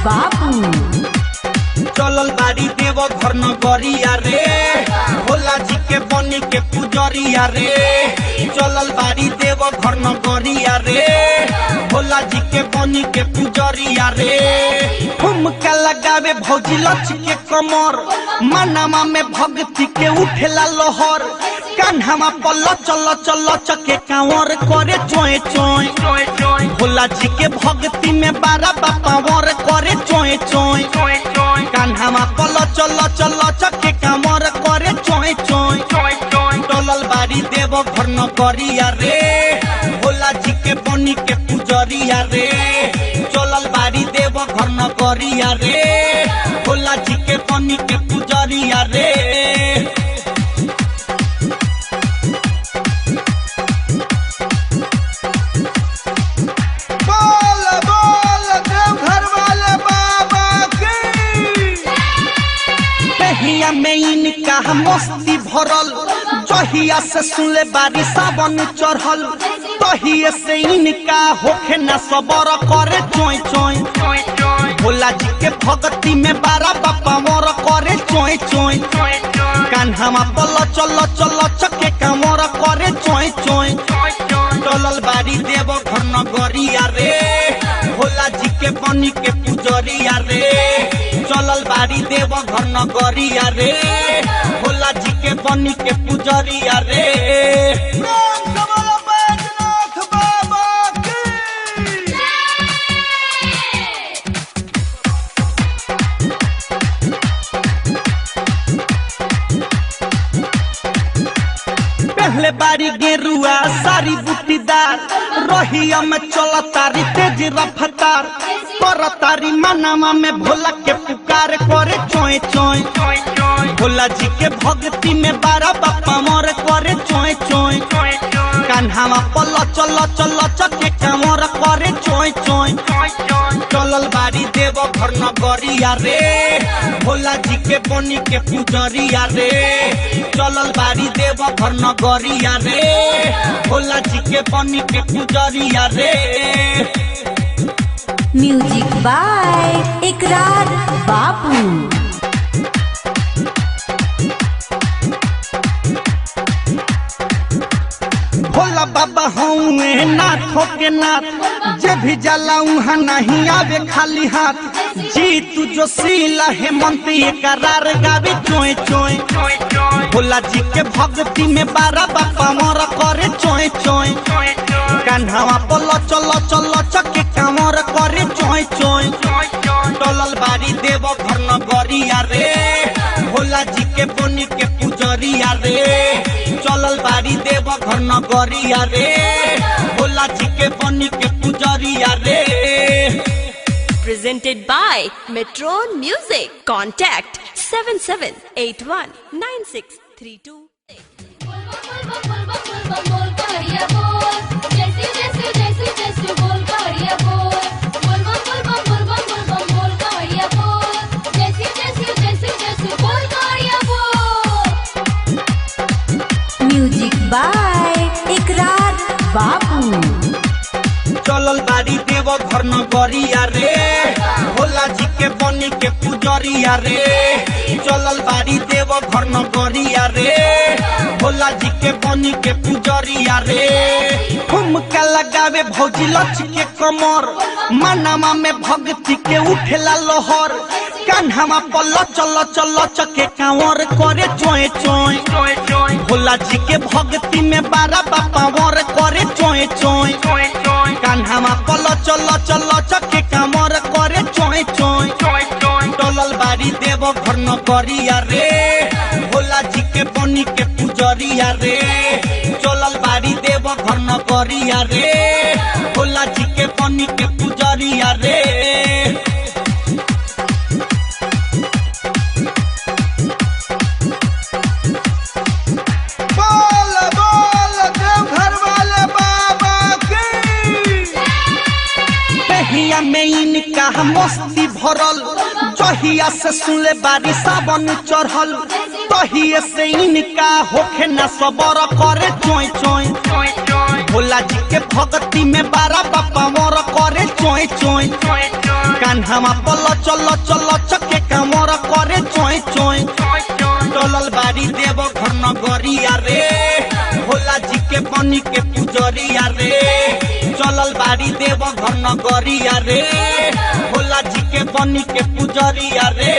बाबू चलल बाड़ी देव घर नगरिया रे भोला जी के बनी के पुजरिया रे चलल बाड़ी देव घर नगरिया रे भोला जी के बनी के पुजरिया रे ठुमका लगावे भौजी लच के कमर मनमा में भक्ति के उठेला लोहर कान्हा पल्ल चल चल चके कांवर करे चोए चोए भोला जी के भक्ति में बारा बापावर करे चोए चोए कान्हा पल्ल चल चल चके कांवर करे चोए चोए टलल बाड़ी देव घर नगरिया रे भोला जी के बनी के पुजरिया रे चलल बाड़ी देव घर नगरिया रे भोला जी के बनी के पुजरिया रे में इनका मस्ती भरल जहिया से सुनले बारी सावन चढ़ल तहिए से इनका होखे न सबर करे चोय चोय भोला जी के भक्ति में बारा बापा मोर करे चोय चोय कान्हा पल चल चल चके कामर करे चोय चोय चलल बाड़ी देव घर नगरिया रे भोला जी के बनी के पुजरिया रे चलल बाड़ी देव घर नगरिया रे भोला जी के बनी के पुजरिया रे पहले बारी गेरुआ सारी बूटीदार रहिया में चला तारी तेज रफ्तार पर तारी मनमा में भोला के पुकार करे चोए चोए भोला जी के भक्ति में बारा बापा मोर करे चोए चोए कान्हा पल चल चल चके कामर करे चोए चोए चलल बाड़ी देव घर नगरिया रे भोला जी के बनी के पुजरिया रे चलल बाड़ी देव घर नगरिया रे भोला जी के बनी के पुजरिया रे म्यूजिक बाय इकरार बाबू भोला बाबा हूँ नाथों के नाथ जे भी जाला उहाँ नहीं आवे खाली हाथ जी तू जो सीला हेमंत करार गावे चोए चोए भोला जी के भक्ति में बारा बापा मोर करे चोए चोए कान्हा पल चल चल चके कामर करे चोए चोए टलल बाड़ी देव घर नगरिया रे भोला जी के बनी के पुजरिया रे चलल बाड़ी देव घर नगरिया रे भोला जी के बनी के पुजरिया रे Presented by Metron Music. Contact 77819632. Music by Ikrar Babu चलल बाड़ी देव घर नगरिया रे भोला जी के बनी के पुजरिया रे चलल बाड़ी देव घर नगरिया रे भोला जी के बनी के पुजरिया रे ठुमका लगावे भौजी लच के कमर मनमा में भक्ति के उठेला लोहर कान्हा पल्ल चल चल चके कांवर करे चोए चोए भोला जी के भक्ति में बारा बापा मोर करे चोए चोए कान्हा पल चल चल चके कामर करे चोए चोए टलल बाड़ी देव घर नगरिया रे भोला जी के बनी के पुजरिया रे चलल बाड़ी देव घर नगरिया रे भोला जी के बनी के पुजरिया रे में इनका मस्ती भरल जहिया से सुनले बारी सावन चढ़ल तहिए से इनका होखे न सबर करे चोय चोय भोला जी के भक्ति में बारा बापा मोर करे चोय चोय कान्हा कान्हा पल चल चल चके कमर करे चोय चोय चलल बाड़ी देव घर नगरिया रे भोला जी के बनी के पुजरिया रे चलल बाड़ी देव घर नगरिया रे भोला जी के बनी के पुजरिया रे